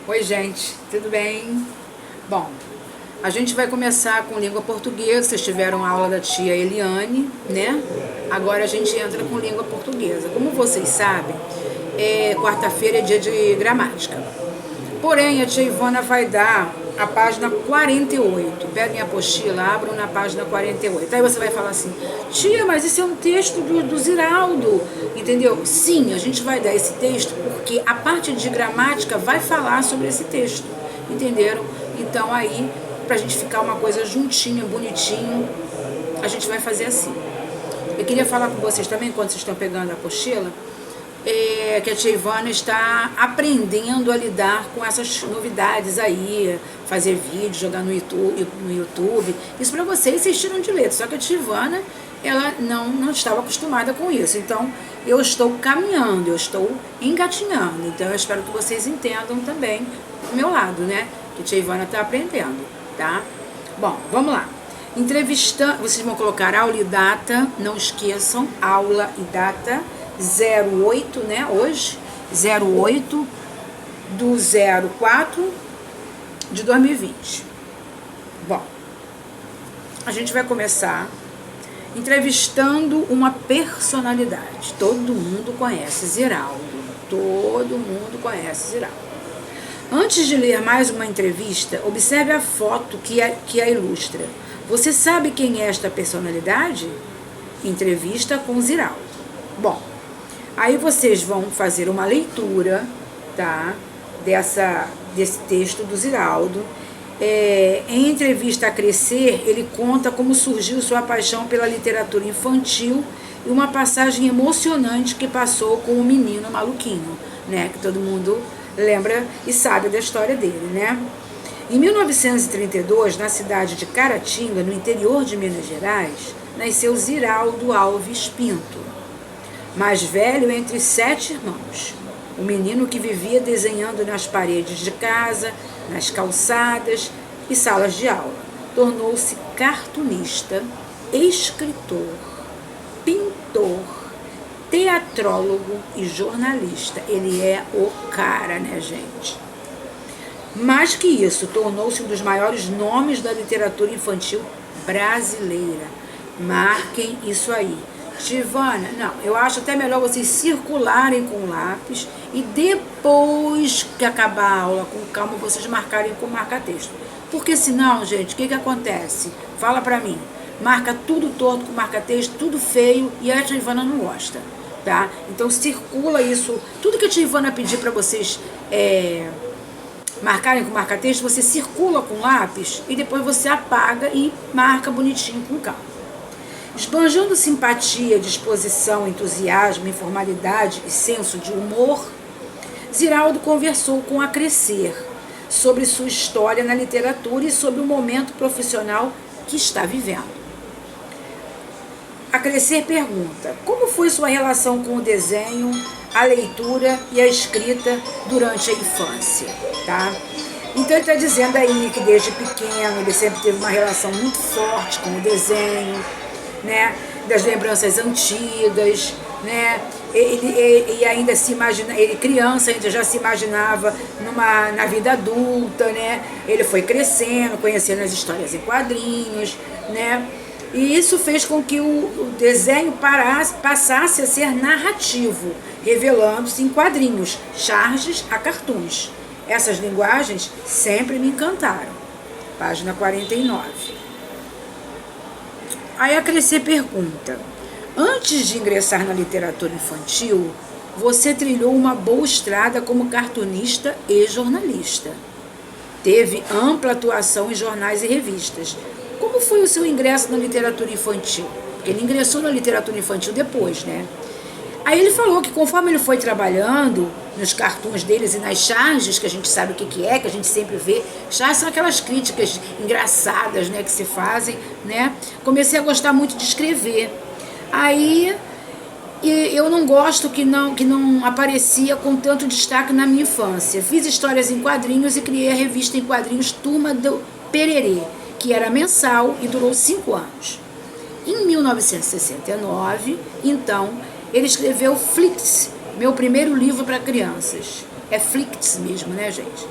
Oi, gente, tudo bem? Bom, a gente vai começar com língua portuguesa. Vocês tiveram aula da tia Eliane, né? Agora a gente entra com língua portuguesa. Como vocês sabem, quarta-feira é dia de gramática. Porém, a tia Ivana vai dar a página 48. Peguem a apostila, abram na página 48. Aí você vai falar assim: tia, mas esse é um texto do Ziraldo, entendeu? Sim, a gente vai dar esse texto porque a parte de gramática vai falar sobre esse texto, entenderam? Então aí, pra gente ficar uma coisa juntinha, bonitinho, a gente vai fazer assim. Eu queria falar com vocês também, enquanto vocês estão pegando a apostila, que a tia Ivana está aprendendo a lidar com essas novidades aí, fazer vídeo, jogar no YouTube. Isso para vocês tiram de letra. Só que a tia Ivana, ela não estava acostumada com isso. Então, eu estou caminhando, eu estou engatinhando. Então, eu espero que vocês entendam também do meu lado, né? Que a tia Ivana está aprendendo, tá? Bom, vamos lá. Entrevistando, vocês vão colocar aula e data, não esqueçam, aula e data. 08, né, hoje, 08 do 04 de 2020. Bom, a gente vai começar entrevistando uma personalidade. Todo mundo conhece Ziraldo. Todo mundo conhece Ziraldo. Antes de ler mais uma entrevista, observe a foto que a ilustra. Você sabe quem é esta personalidade? Entrevista com Ziraldo. Bom, aí vocês vão fazer uma leitura, tá, desse texto do Ziraldo. Em Entrevista a Crescer, ele conta como surgiu sua paixão pela literatura infantil e uma passagem emocionante que passou com o menino maluquinho, né, que todo mundo lembra e sabe da história dele, né? Em 1932, na cidade de Caratinga, no interior de Minas Gerais, nasceu Ziraldo Alves Pinto, mais velho entre 7 irmãos. O menino que vivia desenhando nas paredes de casa, nas calçadas e salas de aula. Tornou-se cartunista, escritor, pintor, teatrólogo e jornalista. Ele é o cara, né, gente? Mais que isso, tornou-se um dos maiores nomes da literatura infantil brasileira. Marquem isso aí. Tivana, não, eu acho até melhor vocês circularem com lápis e depois que acabar a aula, com calma, vocês marcarem com marca-texto. Porque senão, gente, o que acontece? Fala pra mim. Marca tudo torto com marca-texto, tudo feio, e a tia Ivana não gosta, tá? Então circula isso. Tudo que a tia Ivana pedir pra vocês marcarem com marca-texto, você circula com lápis e depois você apaga e marca bonitinho com calma. Esbanjando simpatia, disposição, entusiasmo, informalidade e senso de humor, Ziraldo conversou com a Crescer sobre sua história na literatura e sobre o momento profissional que está vivendo. A Crescer pergunta: como foi sua relação com o desenho, a leitura e a escrita durante a infância, tá? Então ele está dizendo aí que desde pequeno ele sempre teve uma relação muito forte com o desenho, né, das lembranças antigas, né, ele ainda se imagina, ele criança ainda já se imaginava na vida adulta, né, ele foi crescendo, conhecendo as histórias em quadrinhos, né, e isso fez com que o desenho passasse a ser narrativo, revelando-se em quadrinhos, charges a cartoons. Essas linguagens sempre me encantaram. Página 49. Aí a Crescer pergunta: antes de ingressar na literatura infantil, você trilhou uma boa estrada como cartunista e jornalista. Teve ampla atuação em jornais e revistas. Como foi o seu ingresso na literatura infantil? Porque ele ingressou na literatura infantil depois, né? Aí ele falou que conforme ele foi trabalhando nos cartoons deles e nas charges, que a gente sabe o que é, que a gente sempre vê, charges são aquelas críticas engraçadas, né, que se fazem, né? Comecei a gostar muito de escrever. Aí eu não gosto que não aparecia com tanto destaque na minha infância. Fiz histórias em quadrinhos e criei a revista em quadrinhos Turma do Pererê, que era mensal e durou 5 anos. Em 1969, então, ele escreveu Flicts, meu primeiro livro para crianças. É Flicts mesmo, né, gente?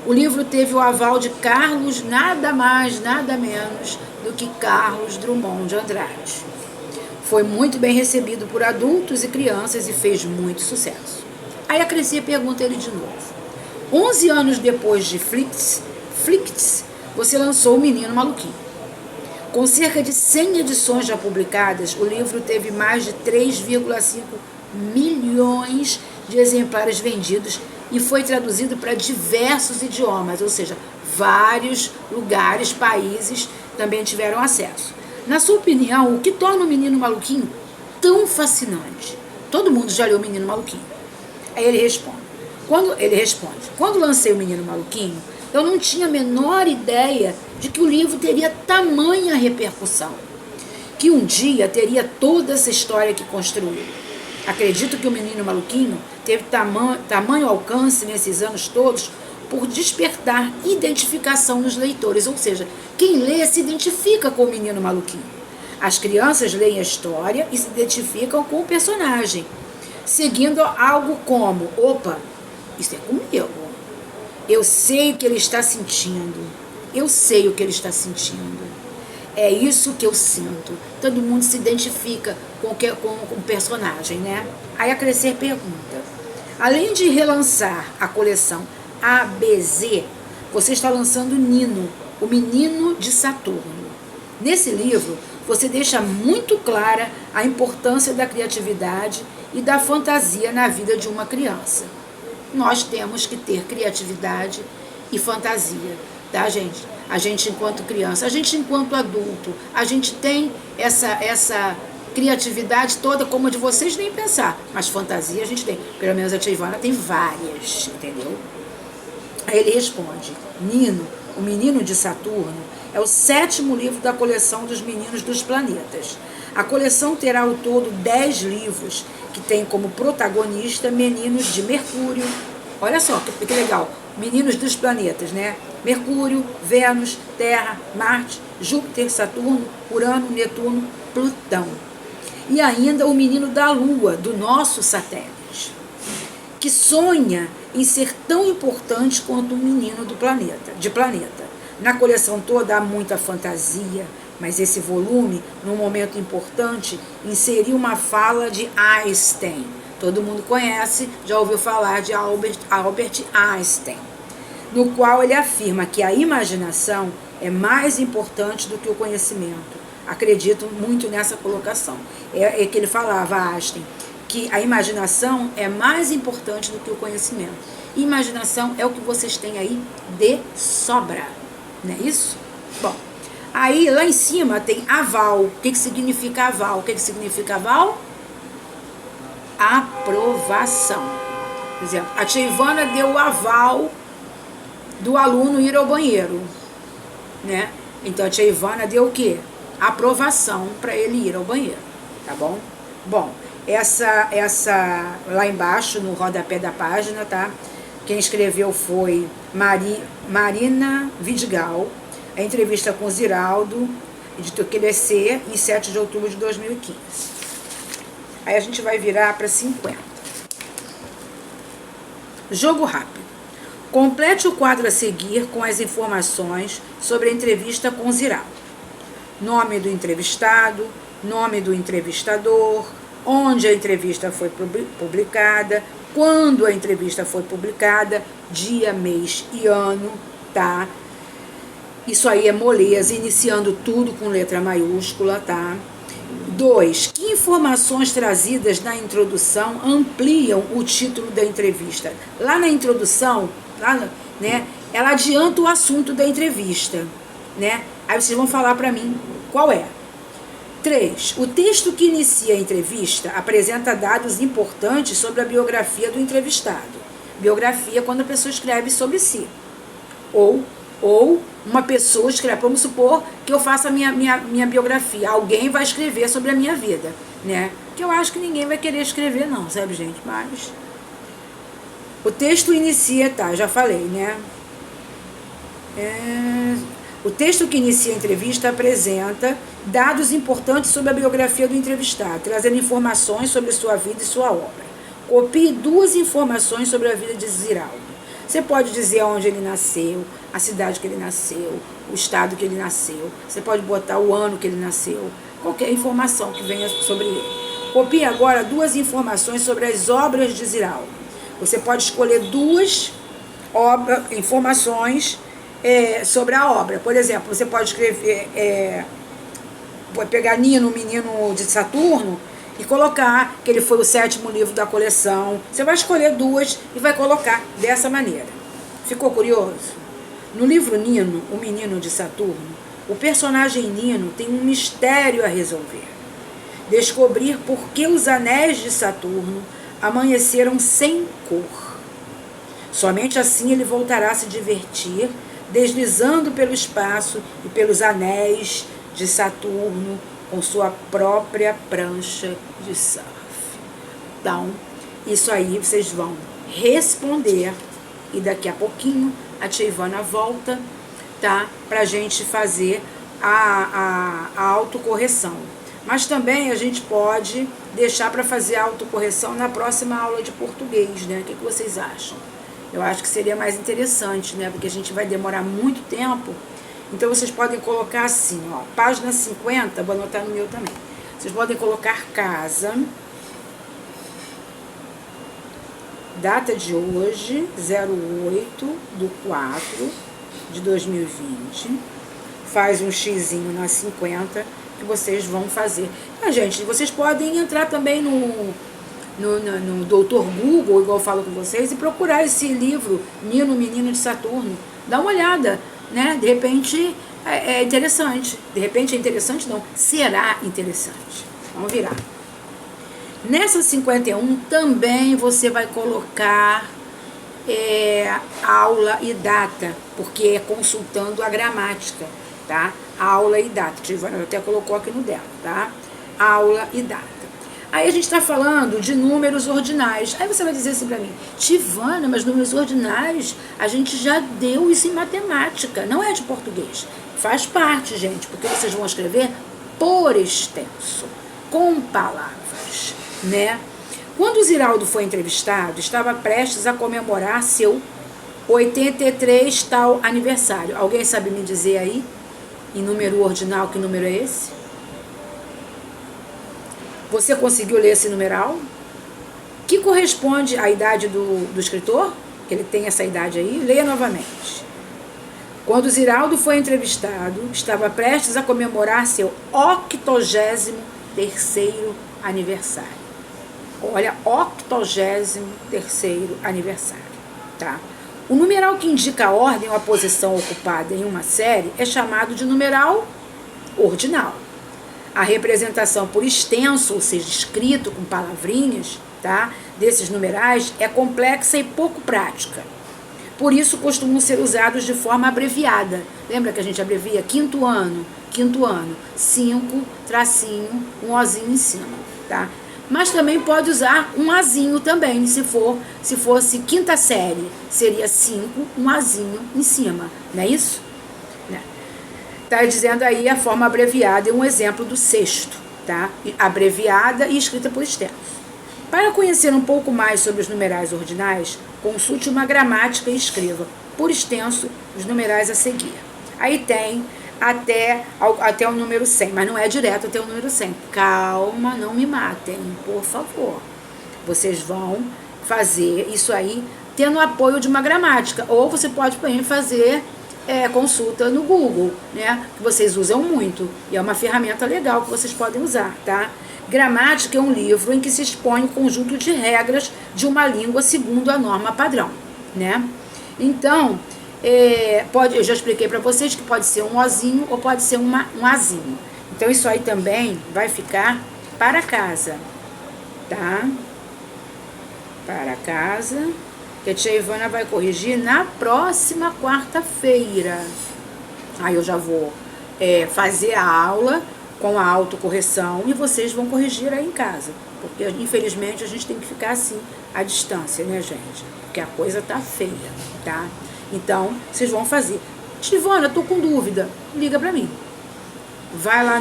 O livro teve o aval de Carlos, nada mais, nada menos do que Carlos Drummond de Andrade. Foi muito bem recebido por adultos e crianças e fez muito sucesso. Aí a Crescer pergunta ele de novo. 11 anos depois de Flicts, você lançou O Menino Maluquinho. Com cerca de 100 edições já publicadas, o livro teve mais de 3,5 milhões de exemplares vendidos e foi traduzido para diversos idiomas, ou seja, vários lugares, países também tiveram acesso. Na sua opinião, o que torna o Menino Maluquinho tão fascinante? Todo mundo já leu O Menino Maluquinho. Aí ele responde. Quando lancei O Menino Maluquinho, eu não tinha a menor ideia de que o livro teria tamanha repercussão, que um dia teria toda essa história que construiu. Acredito que O Menino Maluquinho teve tamanho alcance nesses anos todos por despertar identificação nos leitores, ou seja, quem lê se identifica com o Menino Maluquinho. As crianças leem a história e se identificam com o personagem, seguindo algo como, opa, isso é comigo, eu sei o que ele está sentindo, eu sei o que ele está sentindo, é isso que eu sinto. Todo mundo se identifica com o personagem, né? Aí a Crescer pergunta, além de relançar a coleção ABZ, você está lançando Nino, o Menino de Saturno. Nesse livro, você deixa muito clara a importância da criatividade e da fantasia na vida de uma criança. Nós temos que ter criatividade e fantasia, tá, gente? A gente enquanto criança, a gente enquanto adulto, a gente tem essa criatividade toda como a de vocês, nem pensar, mas fantasia a gente tem. Pelo menos a tia Ivana tem várias, entendeu? Aí ele responde, Nino, o Menino de Saturno, é o 7º livro da coleção dos Meninos dos Planetas. A coleção terá ao todo 10 livros, que tem como protagonista meninos de Mercúrio. Olha só que legal, meninos dos planetas, né? Mercúrio, Vênus, Terra, Marte, Júpiter, Saturno, Urano, Netuno, Plutão. E ainda o menino da Lua, do nosso satélite, que sonha em ser tão importante quanto o menino de planeta. Na coleção toda há muita fantasia, mas esse volume, num momento importante, inseriu uma fala de Einstein. Todo mundo conhece, já ouviu falar de Albert Einstein, no qual ele afirma que a imaginação é mais importante do que o conhecimento. Acredito muito nessa colocação. É que ele falava, Einstein, que a imaginação é mais importante do que o conhecimento. Imaginação é o que vocês têm aí de sobra, não é isso? Bom, aí lá em cima tem aval. O que significa aval? O que significa aval? Aprovação. Por exemplo, a tia Ivana deu o aval do aluno ir ao banheiro, né? Então a tia Ivana deu o quê? Aprovação para ele ir ao banheiro, tá bom? Bom, essa lá embaixo no rodapé da página, tá? Quem escreveu foi Marina Vidigal, a entrevista com Ziraldo, editor QDC, em 7 de outubro de 2015. Aí a gente vai virar para 50. Jogo rápido. Complete o quadro a seguir com as informações sobre a entrevista com Ziraldo. Nome do entrevistado, nome do entrevistador, onde a entrevista foi publicada, quando a entrevista foi publicada, dia, mês e ano, tá? Isso aí é moleza, iniciando tudo com letra maiúscula, tá? 2. Que informações trazidas na introdução ampliam o título da entrevista? Lá na introdução, né, ela adianta o assunto da entrevista, né? Aí vocês vão falar para mim qual é. 3. O texto que inicia a entrevista apresenta dados importantes sobre a biografia do entrevistado. Biografia quando a pessoa escreve sobre si. Ou uma pessoa escreve, vamos supor que eu faça a minha biografia, alguém vai escrever sobre a minha vida, né? Que eu acho que ninguém vai querer escrever não, sabe, gente? Mas o texto inicia, tá, já falei, né? O texto que inicia a entrevista apresenta dados importantes sobre a biografia do entrevistado, trazendo informações sobre sua vida e sua obra. Copie 2 informações sobre a vida de Ziraldo. Você pode dizer onde ele nasceu, a cidade que ele nasceu, o estado que ele nasceu. Você pode botar o ano que ele nasceu, qualquer informação que venha sobre ele. Copie agora 2 informações sobre as obras de Ziraldo. Você pode escolher 2 informações sobre a obra. Por exemplo, você pode escrever, pode pegar Nino, o menino de Saturno, e colocar que ele foi o 7º livro da coleção. Você vai escolher 2 e vai colocar dessa maneira. Ficou curioso? No livro Nino, o menino de Saturno, o personagem Nino tem um mistério a resolver. Descobrir por que os anéis de Saturno amanheceram sem cor. Somente assim ele voltará a se divertir, deslizando pelo espaço e pelos anéis de Saturno, com sua própria prancha de surf. Então, isso aí vocês vão responder e daqui a pouquinho a tia Ivana volta, tá? Pra gente fazer a autocorreção. Mas também a gente pode deixar para fazer a autocorreção na próxima aula de português, né? O que vocês acham? Eu acho que seria mais interessante, né? Porque a gente vai demorar muito tempo. Então, vocês podem colocar assim, ó, página 50, vou anotar no meu também. Vocês podem colocar casa, data de hoje, 08/4/2020, faz um xizinho na 50 que vocês vão fazer. Gente, vocês podem entrar também no Doutor Google, igual eu falo com vocês, e procurar esse livro, Nino, Menino de Saturno. Dá uma olhada, né? De repente é interessante. De repente é interessante, não. Será interessante. Vamos virar. Nessa 51 também você vai colocar aula e data, porque é consultando a gramática, tá? Aula e data. Tivana até colocou aqui no dela, tá? Aula e data. Aí a gente está falando de números ordinais. Aí você vai dizer assim para mim, Tivana, mas números ordinais, a gente já deu isso em matemática, não é de português. Faz parte, gente, porque vocês vão escrever por extenso, com palavras, né? Quando o Ziraldo foi entrevistado, estava prestes a comemorar seu 83 tal aniversário. Alguém sabe me dizer aí, em número ordinal, que número é esse? Você conseguiu ler esse numeral? Que corresponde à idade do escritor? Ele tem essa idade aí? Leia novamente. Quando Ziraldo foi entrevistado, estava prestes a comemorar seu 83º aniversário. Olha, 83º aniversário, tá? O numeral que indica a ordem ou a posição ocupada em uma série é chamado de numeral ordinal. A representação por extenso, ou seja, escrito com palavrinhas, tá, desses numerais é complexa e pouco prática. Por isso, costumam ser usados de forma abreviada. Lembra que a gente abrevia quinto ano, 5, tracinho, um ozinho em cima, tá? Mas também pode usar um azinho também, se fosse quinta série, seria 5, um azinho em cima, não é isso? Está dizendo aí a forma abreviada e um exemplo do sexto, tá? Abreviada e escrita por extenso. Para conhecer um pouco mais sobre os numerais ordinais, consulte uma gramática e escreva, por extenso, os numerais a seguir. Aí tem até o número 100, mas não é direto até o número 100. Calma, não me matem, por favor. Vocês vão fazer isso aí tendo apoio de uma gramática, ou você pode também fazer consulta no Google, né? Que vocês usam muito. E é uma ferramenta legal que vocês podem usar, tá? Gramática é um livro em que se expõe o conjunto de regras de uma língua segundo a norma padrão, né? Então, eu já expliquei para vocês que pode ser um ozinho ou pode ser um azinho. Então, isso aí também vai ficar para casa, tá? Para casa. Que a tia Ivana vai corrigir na próxima quarta-feira. Aí eu já vou fazer a aula com a autocorreção e vocês vão corrigir aí em casa. Porque, infelizmente, a gente tem que ficar assim, à distância, né, gente? Porque a coisa tá feia, tá? Então, vocês vão fazer. Tia Ivana, tô com dúvida. Liga pra mim. Vai lá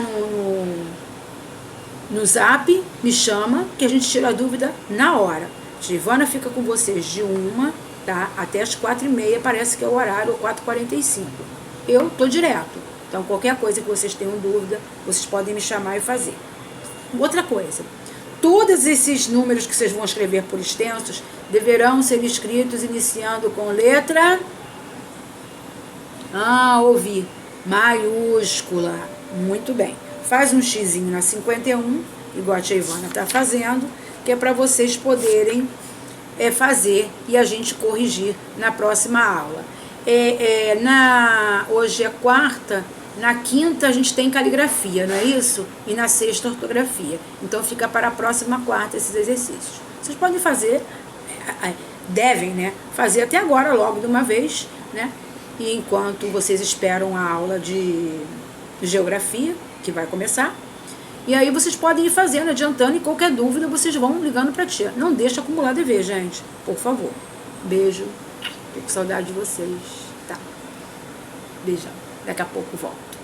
no Zap, me chama, que a gente tira a dúvida na hora. Tia Ivana fica com vocês de 1 tá? Até as 4h30 parece que é o horário, ou 4h45. Eu tô direto. Então, qualquer coisa que vocês tenham dúvida, vocês podem me chamar e fazer. Outra coisa, todos esses números que vocês vão escrever por extensos deverão ser escritos iniciando com letra... ouvi. Maiúscula. Muito bem. Faz um xizinho na 51, igual a tia Ivana está fazendo, que é para vocês poderem fazer e a gente corrigir na próxima aula. Hoje é quarta, na quinta a gente tem caligrafia, não é isso? E na sexta ortografia. Então fica para a próxima quarta esses exercícios. Vocês podem fazer, devem, né? Fazer até agora, logo de uma vez, né? E enquanto vocês esperam a aula de geografia, que vai começar, e aí vocês podem ir fazendo, adiantando, e qualquer dúvida vocês vão ligando para a tia. Não deixa acumular dever, gente, por favor. Beijo, tô com saudade de vocês, tá? Beijão, daqui a pouco volto.